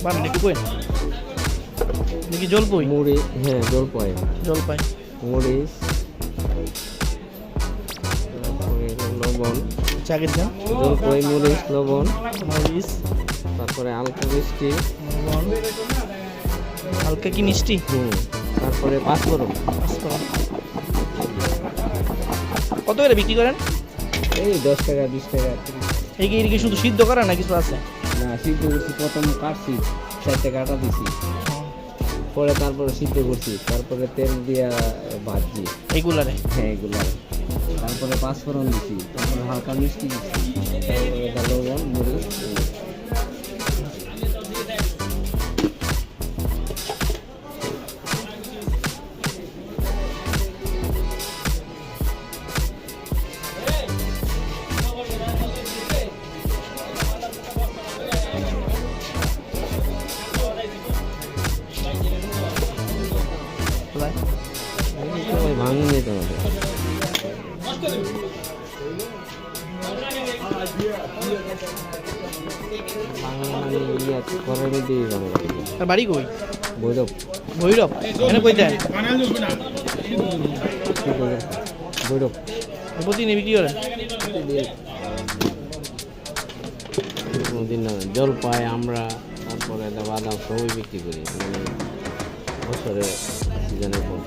বানান একটু কই দেখি জলপাই মুড়ি, হ্যাঁ জলপাই, জলপাই মরিচ, তারপরে লবণ, চাকের দাম জলপাই, মরিচ, লবণ, মরিচ তারপরে হালকা মিষ্টি, লবণ হালকা কি মিষ্টি তারপরে পাঁচফোড়ন। কত করে বিক্রি করেন? এই 10 টাকা 20 টাকা। এই কি শুধু সিদ্ধ করেন না কিছু আছে? না, সিদ্ধ করছি, প্রথম কাটছি 4 টাকা আটা দিছি, পরে তারপরে সিদ্ধ করছি, তারপরে তেল দিয়া ভাজছি এইগুলারে। হ্যাঁ এগুলা, তারপরে পাঁচফোড়ন দিছি, তারপরে হালকা মিষ্টি দিছি, তারপরে লবণ, মরিচ। ভাঙে নিতে হবে। আর বাড়ি কই? ভৈরব। ভৈরব? এখানে কই দেয়? ভৈরব প্রতিদিন বিক্রি করেন? কোনোদিন না, জলপাই, আমরা, তারপরে বাদাম সবই বিক্রি করি, মানে বছরে সিজনের পর।